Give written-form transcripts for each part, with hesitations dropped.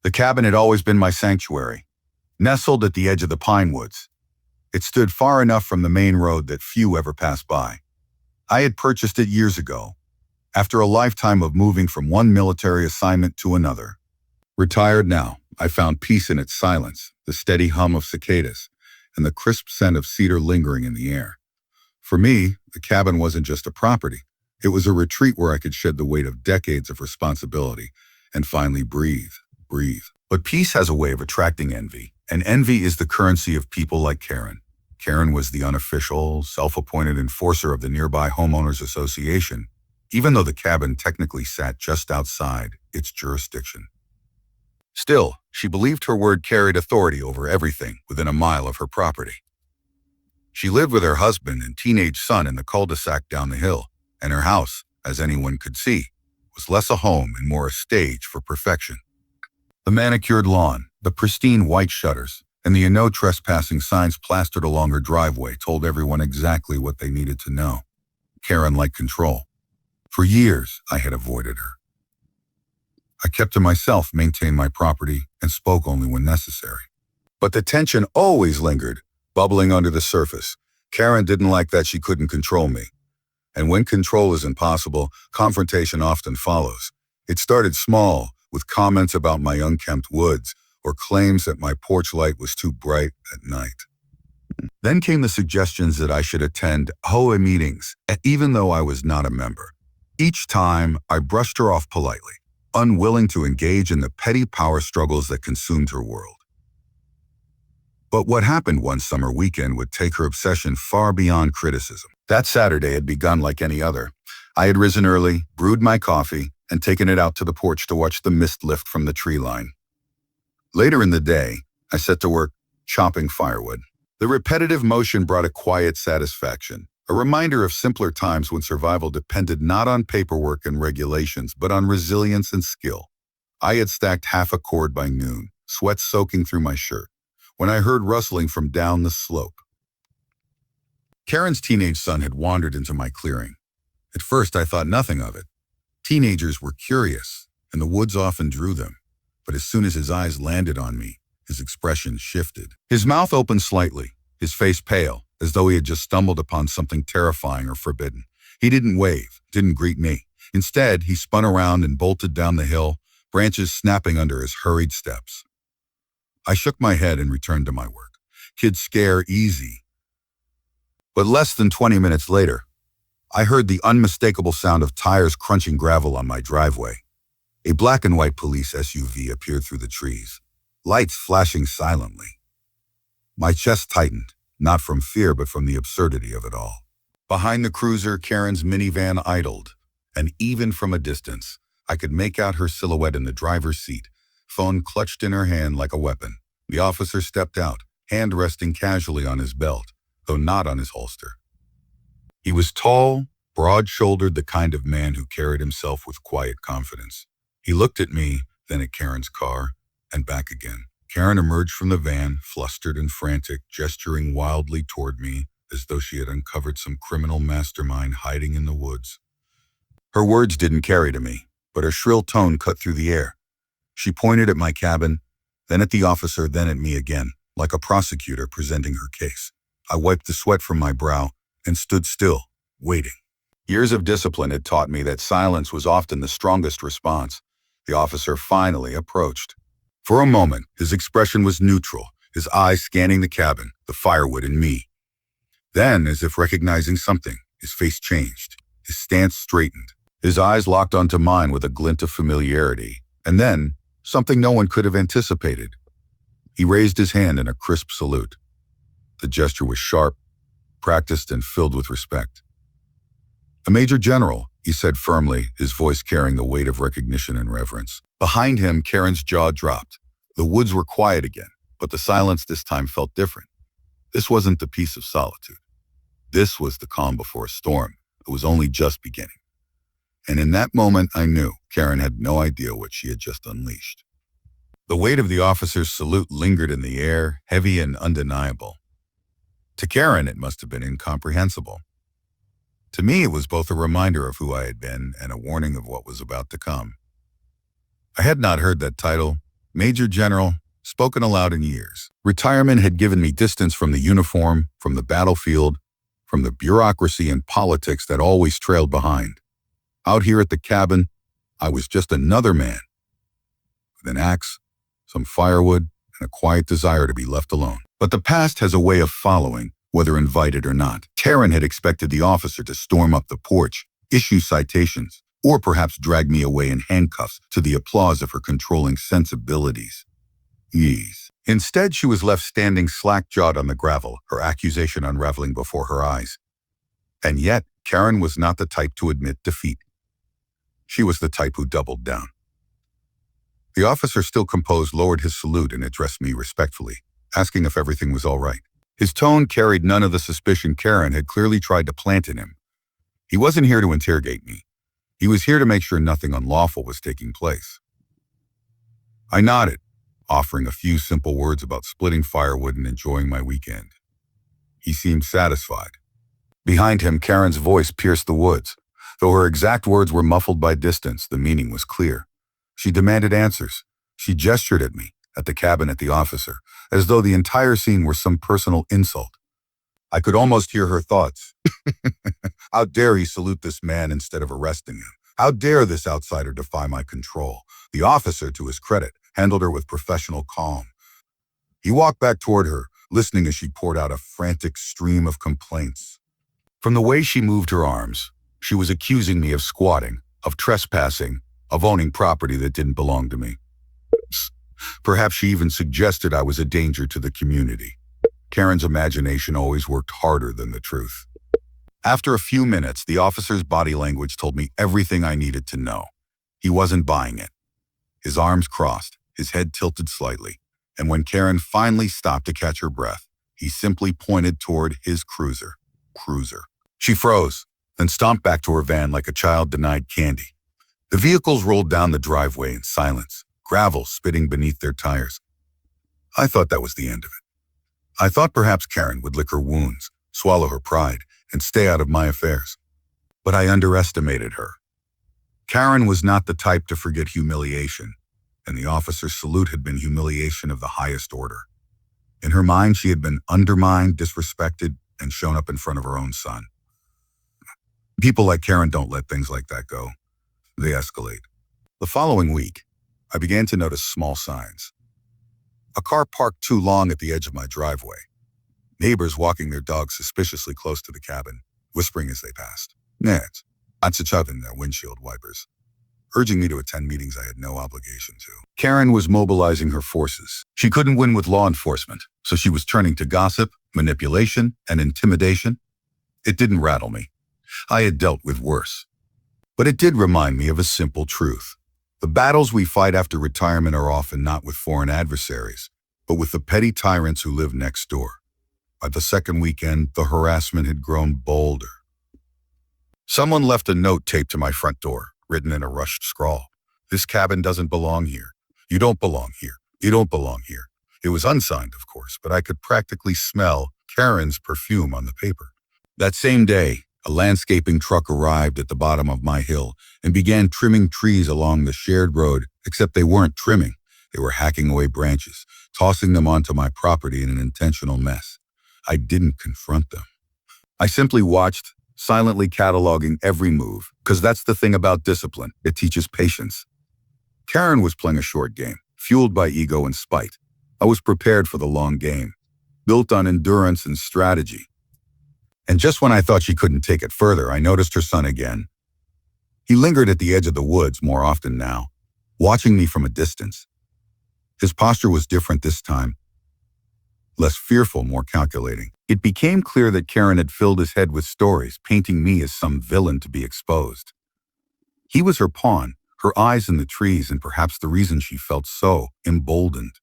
The cabin had always been my sanctuary, nestled at the edge of the pine woods. It stood far enough from the main road that few ever passed by. I had purchased it years ago, after a lifetime of moving from one military assignment to another. Retired now, I found peace in its silence, the steady hum of cicadas, and the crisp scent of cedar lingering in the air. For me, the cabin wasn't just a property. It was a retreat where I could shed the weight of decades of responsibility and finally breathe. But peace has a way of attracting envy, and envy is the currency of people like Karen. Karen was the unofficial, self-appointed enforcer of the nearby homeowners association, even though the cabin technically sat just outside its jurisdiction. Still, she believed her word carried authority over everything within a mile of her property. She lived with her husband and teenage son in the cul-de-sac down the hill, and her house, as anyone could see, was less a home and more a stage for perfection. The manicured lawn, the pristine white shutters, and the no trespassing signs plastered along her driveway told everyone exactly what they needed to know. Karen liked control. For years, I had avoided her. I kept to myself, maintained my property, and spoke only when necessary. But the tension always lingered, bubbling under the surface. Karen didn't like that she couldn't control me. And when control is impossible, confrontation often follows. It started small, with comments about my unkempt woods, or claims that my porch light was too bright at night. Then came the suggestions that I should attend HOA meetings, even though I was not a member. Each time, I brushed her off politely, unwilling to engage in the petty power struggles that consumed her world. But what happened one summer weekend would take her obsession far beyond criticism. That Saturday had begun like any other. I had risen early, brewed my coffee, and taken it out to the porch to watch the mist lift from the tree line. Later in the day, I set to work chopping firewood. The repetitive motion brought a quiet satisfaction, a reminder of simpler times when survival depended not on paperwork and regulations, but on resilience and skill. I had stacked half a cord by noon, sweat soaking through my shirt, when I heard rustling from down the slope. Karen's teenage son had wandered into my clearing. At first, I thought nothing of it. Teenagers were curious, and the woods often drew them. But as soon as his eyes landed on me, his expression shifted. His mouth opened slightly, his face pale, as though he had just stumbled upon something terrifying or forbidden. He didn't wave, didn't greet me. Instead, he spun around and bolted down the hill, branches snapping under his hurried steps. I shook my head and returned to my work. Kids scare easy. But less than 20 minutes later, I heard the unmistakable sound of tires crunching gravel on my driveway. A black and white police SUV appeared through the trees, lights flashing silently. My chest tightened, not from fear but from the absurdity of it all. Behind the cruiser, Karen's minivan idled, and even from a distance, I could make out her silhouette in the driver's seat, phone clutched in her hand like a weapon. The officer stepped out, hand resting casually on his belt, though not on his holster. He was tall, broad-shouldered, the kind of man who carried himself with quiet confidence. He looked at me, then at Karen's car, and back again. Karen emerged from the van, flustered and frantic, gesturing wildly toward me, as though she had uncovered some criminal mastermind hiding in the woods. Her words didn't carry to me, but her shrill tone cut through the air. She pointed at my cabin, then at the officer, then at me again, like a prosecutor presenting her case. I wiped the sweat from my brow and stood still, waiting. Years of discipline had taught me that silence was often the strongest response. The officer finally approached. For a moment, his expression was neutral, his eyes scanning the cabin, the firewood, and me. Then, as if recognizing something, his face changed, his stance straightened. His eyes locked onto mine with a glint of familiarity, and then, something no one could have anticipated. He raised his hand in a crisp salute. The gesture was sharp, practiced, and filled with respect. "A Major General," he said firmly, his voice carrying the weight of recognition and reverence. Behind him, Karen's jaw dropped. The woods were quiet again, but the silence this time felt different. This wasn't the peace of solitude. This was the calm before a storm that was only just beginning. And in that moment, I knew Karen had no idea what she had just unleashed. The weight of the officer's salute lingered in the air, heavy and undeniable. To Karen, it must have been incomprehensible. To me, it was both a reminder of who I had been and a warning of what was about to come. I had not heard that title, Major General, spoken aloud in years. Retirement had given me distance from the uniform, from the battlefield, from the bureaucracy and politics that always trailed behind. Out here at the cabin, I was just another man, with an axe, some firewood, and a quiet desire to be left alone. But the past has a way of following, whether invited or not. Karen had expected the officer to storm up the porch, issue citations, or perhaps drag me away in handcuffs to the applause of her controlling sensibilities. Ease. Instead, she was left standing slack-jawed on the gravel, her accusation unraveling before her eyes. And yet, Karen was not the type to admit defeat. She was the type who doubled down. The officer, still composed, lowered his salute and addressed me respectfully, asking if everything was all right. His tone carried none of the suspicion Karen had clearly tried to plant in him. He wasn't here to interrogate me. He was here to make sure nothing unlawful was taking place. I nodded, offering a few simple words about splitting firewood and enjoying my weekend. He seemed satisfied. Behind him, Karen's voice pierced the woods. Though her exact words were muffled by distance, the meaning was clear. She demanded answers. She gestured at me, at the cabin, at the officer, as though the entire scene were some personal insult. I could almost hear her thoughts. How dare he salute this man instead of arresting him? How dare this outsider defy my control? The officer, to his credit, handled her with professional calm. He walked back toward her, listening as she poured out a frantic stream of complaints. From the way she moved her arms, she was accusing me of squatting, of trespassing, of owning property that didn't belong to me. Perhaps she even suggested I was a danger to the community. Karen's imagination always worked harder than the truth. After a few minutes, the officer's body language told me everything I needed to know. He wasn't buying it. His arms crossed, his head tilted slightly, and when Karen finally stopped to catch her breath, he simply pointed toward his cruiser. She froze, then stomped back to her van like a child denied candy. The vehicles rolled down the driveway in silence, gravel spitting beneath their tires. I thought that was the end of it. I thought perhaps Karen would lick her wounds, swallow her pride, and stay out of my affairs. But I underestimated her. Karen was not the type to forget humiliation, and the officer's salute had been humiliation of the highest order. In her mind, she had been undermined, disrespected, and shown up in front of her own son. People like Karen don't let things like that go. They escalate. The following week, I began to notice small signs. A car parked too long at the edge of my driveway. Neighbors walking their dogs suspiciously close to the cabin, whispering as they passed. Neds, in their windshield wipers, urging me to attend meetings I had no obligation to. Karen was mobilizing her forces. She couldn't win with law enforcement, so she was turning to gossip, manipulation, and intimidation. It didn't rattle me. I had dealt with worse. But it did remind me of a simple truth. The battles we fight after retirement are often not with foreign adversaries, but with the petty tyrants who live next door. By the second weekend, the harassment had grown bolder. Someone left a note taped to my front door, written in a rushed scrawl. This cabin doesn't belong here. You don't belong here. You don't belong here. It was unsigned, of course, but I could practically smell Karen's perfume on the paper. That same day, a landscaping truck arrived at the bottom of my hill and began trimming trees along the shared road, except they weren't trimming. They were hacking away branches, tossing them onto my property in an intentional mess. I didn't confront them. I simply watched, silently cataloging every move, because that's the thing about discipline. It teaches patience. Karen was playing a short game, fueled by ego and spite. I was prepared for the long game, built on endurance and strategy. And just when I thought she couldn't take it further, I noticed her son again. He lingered at the edge of the woods more often now, watching me from a distance. His posture was different this time, less fearful, more calculating. It became clear that Karen had filled his head with stories, painting me as some villain to be exposed. He was her pawn, her eyes in the trees, and perhaps the reason she felt so emboldened.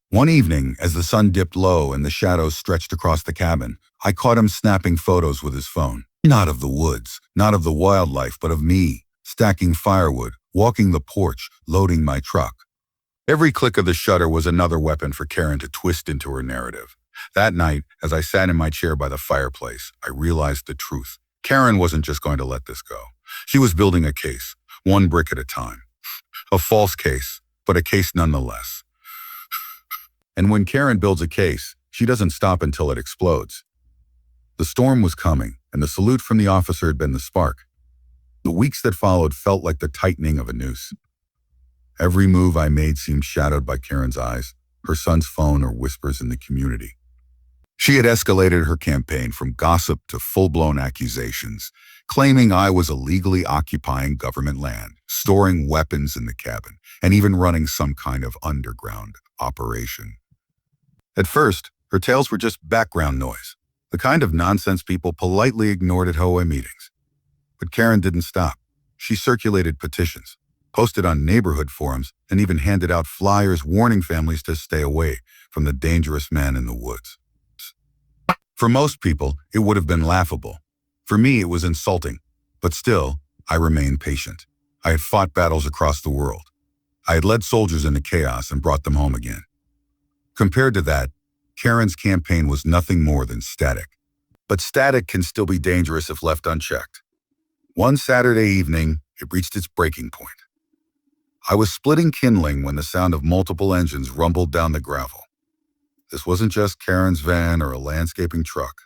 One evening, as the sun dipped low and the shadows stretched across the cabin, I caught him snapping photos with his phone. Not of the woods, not of the wildlife, but of me, stacking firewood, walking the porch, loading my truck. Every click of the shutter was another weapon for Karen to twist into her narrative. That night, as I sat in my chair by the fireplace, I realized the truth. Karen wasn't just going to let this go. She was building a case, one brick at a time. A false case, but a case nonetheless. And when Karen builds a case, she doesn't stop until it explodes. The storm was coming, and the salute from the officer had been the spark. The weeks that followed felt like the tightening of a noose. Every move I made seemed shadowed by Karen's eyes, her son's phone, or whispers in the community. She had escalated her campaign from gossip to full-blown accusations, claiming I was illegally occupying government land, storing weapons in the cabin, and even running some kind of underground operation. At first, her tales were just background noise, the kind of nonsense people politely ignored at HOA meetings. But Karen didn't stop. She circulated petitions, posted on neighborhood forums, and even handed out flyers warning families to stay away from the dangerous man in the woods. For most people, it would have been laughable. For me, it was insulting. But still, I remained patient. I had fought battles across the world. I had led soldiers into chaos and brought them home again. Compared to that, Karen's campaign was nothing more than static. But static can still be dangerous if left unchecked. One Saturday evening, it reached its breaking point. I was splitting kindling when the sound of multiple engines rumbled down the gravel. This wasn't just Karen's van or a landscaping truck.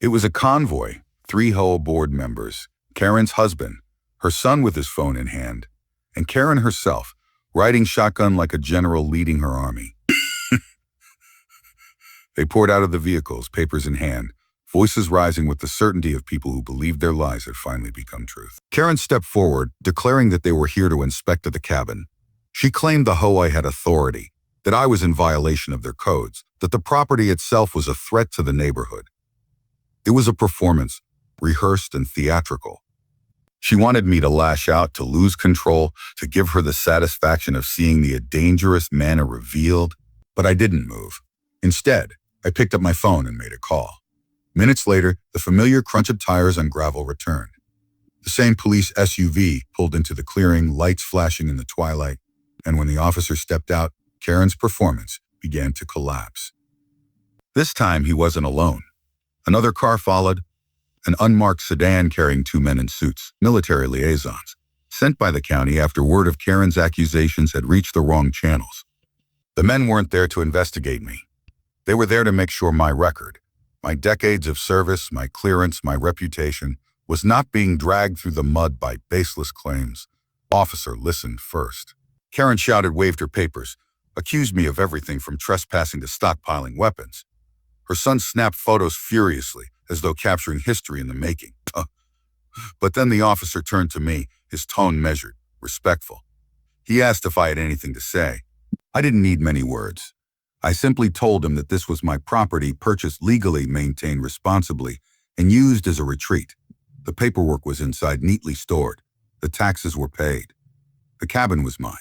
It was a convoy, 3 HOA board members, Karen's husband, her son with his phone in hand, and Karen herself, riding shotgun like a general leading her army. They poured out of the vehicles, papers in hand, voices rising with the certainty of people who believed their lies had finally become truth. Karen stepped forward, declaring that they were here to inspect the cabin. She claimed the HOA had authority, that I was in violation of their codes, that the property itself was a threat to the neighborhood. It was a performance, rehearsed and theatrical. She wanted me to lash out, to lose control, to give her the satisfaction of seeing the dangerous manner revealed, but I didn't move. Instead, I picked up my phone and made a call. Minutes later, the familiar crunch of tires on gravel returned. The same police SUV pulled into the clearing, lights flashing in the twilight, and when the officer stepped out, Karen's performance began to collapse. This time, he wasn't alone. Another car followed, an unmarked sedan carrying 2 men in suits, military liaisons, sent by the county after word of Karen's accusations had reached the wrong channels. The men weren't there to investigate me. They were there to make sure my record, my decades of service, my clearance, my reputation, was not being dragged through the mud by baseless claims. Officer listened first. Karen shouted, waved her papers, accused me of everything from trespassing to stockpiling weapons. Her son snapped photos furiously, as though capturing history in the making. But then the officer turned to me, his tone measured, respectful. He asked if I had anything to say. I didn't need many words. I simply told him that this was my property, purchased legally, maintained responsibly, and used as a retreat. The paperwork was inside, neatly stored. The taxes were paid. The cabin was mine.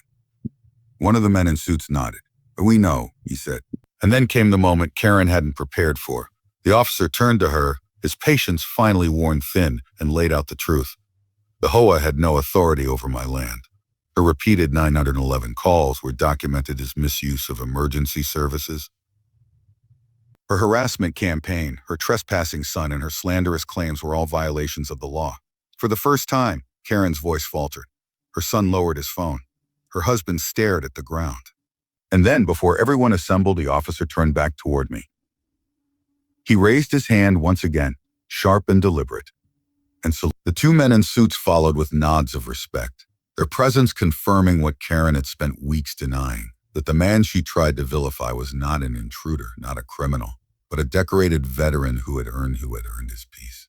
One of the men in suits nodded. "We know," he said. And then came the moment Karen hadn't prepared for. The officer turned to her, his patience finally worn thin, and laid out the truth. The HOA had no authority over my land. Her repeated 911 calls were documented as misuse of emergency services. Her harassment campaign, her trespassing son, and her slanderous claims were all violations of the law. For the first time, Karen's voice faltered. Her son lowered his phone. Her husband stared at the ground. And then, before everyone assembled, the officer turned back toward me. He raised his hand once again, sharp and deliberate. And so the 2 men in suits followed with nods of respect, their presence confirming what Karen had spent weeks denying, that the man she tried to vilify was not an intruder, not a criminal, but a decorated veteran who had earned his peace.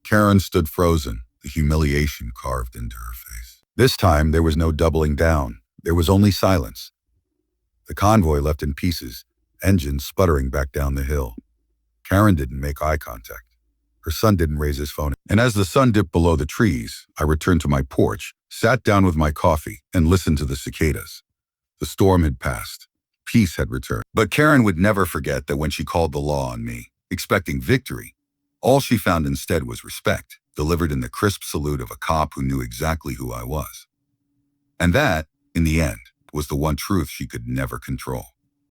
Karen stood frozen, the humiliation carved into her face. This time, there was no doubling down. There was only silence. The convoy left in pieces, engines sputtering back down the hill. Karen didn't make eye contact. Her son didn't raise his phone. And as the sun dipped below the trees, I returned to my porch, sat down with my coffee, and listened to the cicadas. The storm had passed. Peace had returned. But Karen would never forget that when she called the law on me, expecting victory, all she found instead was respect, delivered in the crisp salute of a cop who knew exactly who I was. And that, in the end, was the one truth she could never control.